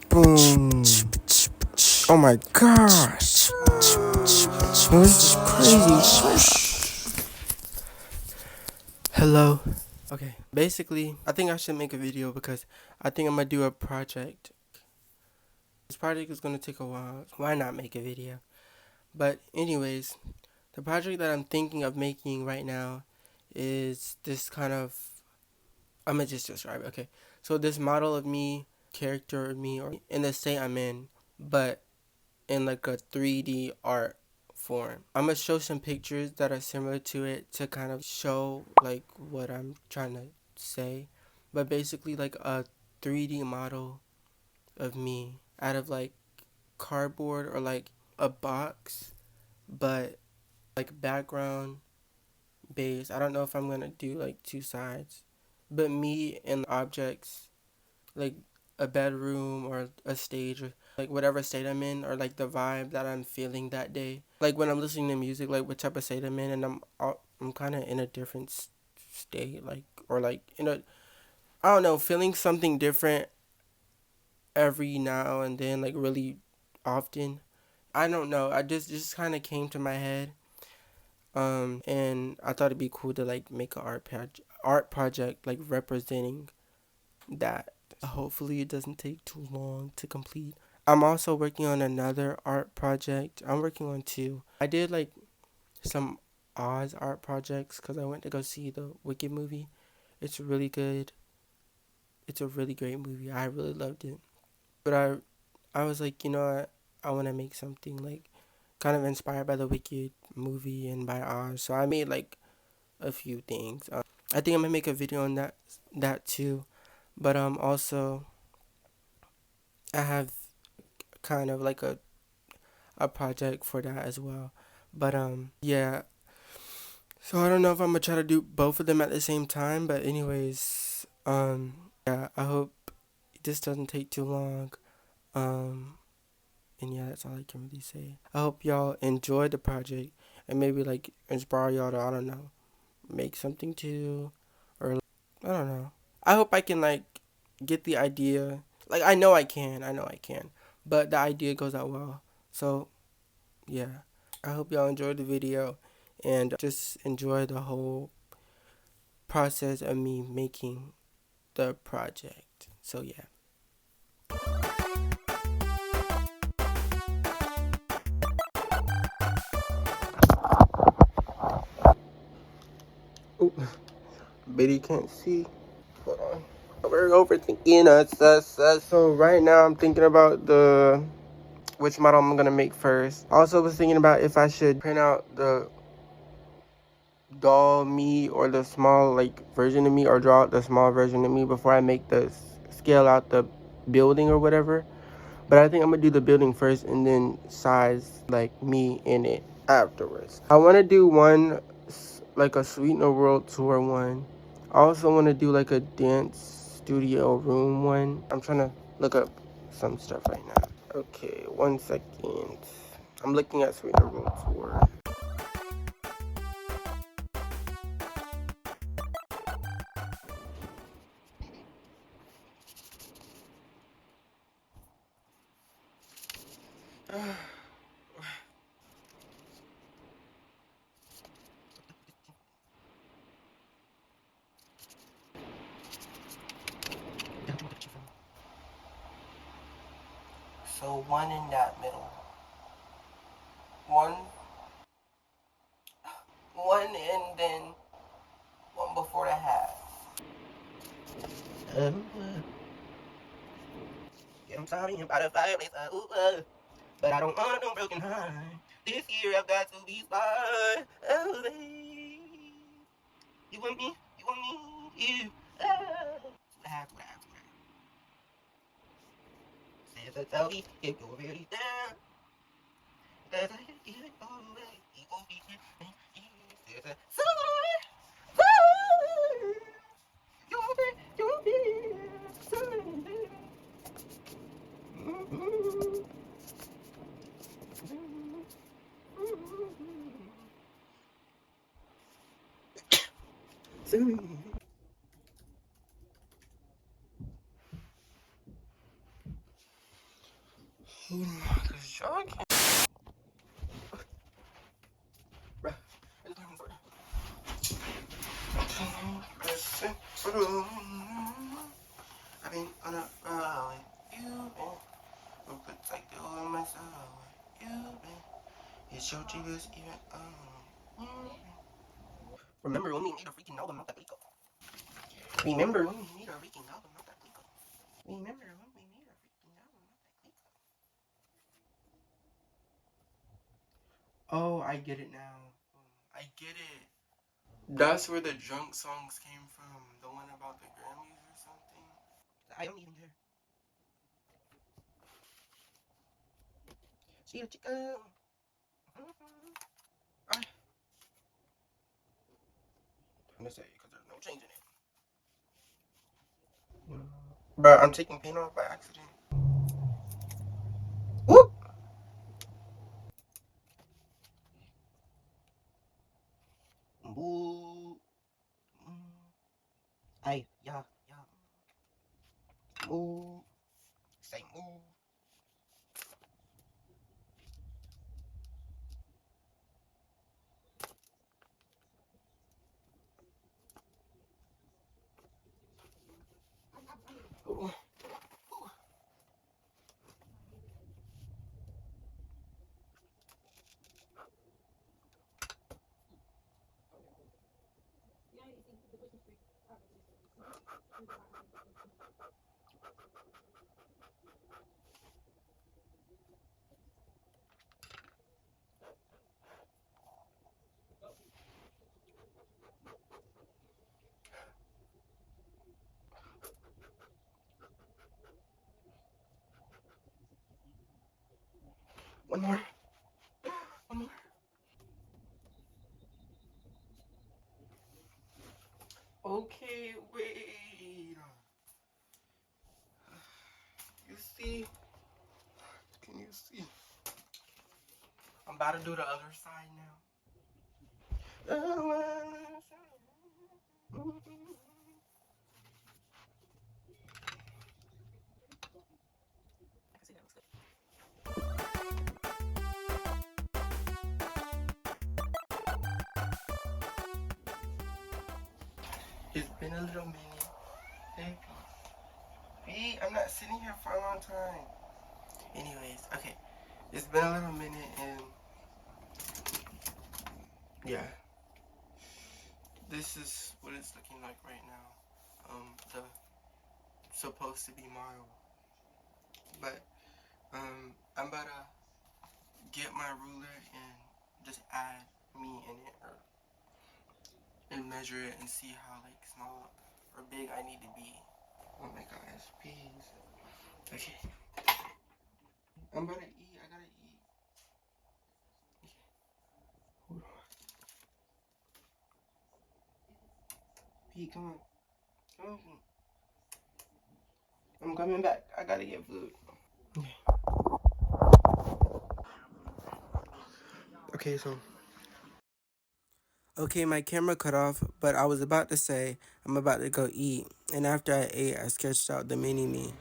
Boom. Oh my gosh. No, this is crazy. Hello. Okay, basically, I think I should make a video because I think I'm gonna do a project. This project is gonna take a while. Why not make a video? But anyways, the project that I'm thinking of making right now is this kind of, I'm gonna just describe it. Okay, so this model of me, character of me, or in the state I'm in, but in like a 3D art form. I'm gonna show some pictures that are similar to it to kind of show like what I'm trying to say, but basically like a 3D model of me out of like cardboard or like a box, but like background base. I don't know if I'm gonna do like two sides, but me and objects like a bedroom or a stage or like whatever state I'm in or like the vibe that I'm feeling that day. Like when I'm listening to music, like what type of state I'm in, and I'm kind of in a different state, like or like in a, I don't know, feeling something different every now and then, like really often. I don't know. I just kind of came to my head. And I thought it'd be cool to like make an art project like representing that. Hopefully it doesn't take too long to complete. I'm also working on another art project. I'm working on two. I did like some Oz art projects because I went to go see the Wicked movie. It's really good. It's a really great movie. I really loved it. But I was like, you know what? I want to make something like kind of inspired by the Wicked movie and by Oz. So I made like a few things. I think I'm gonna make a video on that too. But also I have kind of like a project for that as well. But yeah. So I don't know if I'm gonna try to do both of them at the same time, but anyways, yeah, I hope this doesn't take too long. Um and yeah, that's all I can really say. I hope y'all enjoyed the project and maybe like inspire y'all to, I don't know, make something too, or I don't know. I hope I can like get the idea. Like I know I know I can, but the idea goes out well. So yeah, I hope y'all enjoyed the video and just enjoy the whole process of me making the project. So yeah. Ooh, Betty can't see. Hold on. We're overthinking us. So right now I'm thinking about the which model I'm gonna make first. I also was thinking about if I should print out the doll me or the small like version of me, or draw out the small version of me before I make the scale out the building or whatever. But I think I'm gonna do the building first and then size like me in it afterwards. I want to do one like a Sweetener World Tour one. I also want to do like a dance studio room one. I'm trying to look up some stuff right now. Okay, 1 second. I'm looking at Sweetener World Tour. So one in that middle. One, and then one before the half. Yeah, I'm sorry about the fireplace, but I don't want no broken heart. This year I've got to be smart. Oh, babe. You want me? You want me? You. Santa tell me if you're really down. Cause I can get it all away. He won't be here. Santa, you'll be someday. Hold on, cause y'all can't. Bruh, it's time for I've been on a roll with you, been. I'm protected with myself with you, been. It's your triggers even Remember when we made a freaking album out that Rico? Remember when we made a freaking album out that Rico? Remember when we made a freaking album out that Rico? Oh, I get it now. I get it. That's where the drunk songs came from. The one about the Grammys or something. I don't even care. See the chica. I'm gonna say because there's no change in it. Bro, I'm taking paint off by accident. Whoop! Boo. Ay, yeah, yeah. Move. Say move. Ooh. One more. One more. Okay, wait. You see? Can you see? I'm about to do the other side now. It's been a little minute. Hey, Pete, I'm not sitting here for a long time. Anyways, okay. It's been a little minute and yeah. This is what it's looking like right now. The supposed to be model. But I'm about to get my ruler and just add me in it and measure it and see how like small or big I need to be. Oh my gosh, please. Okay. I'm about to eat. I gotta eat. Okay. Hold on. Pete, come on. Come on. I'm coming back. I gotta get food. Okay. Okay, so. Okay, my camera cut off, but I was about to say I'm about to go eat. And after I ate, I sketched out the mini me.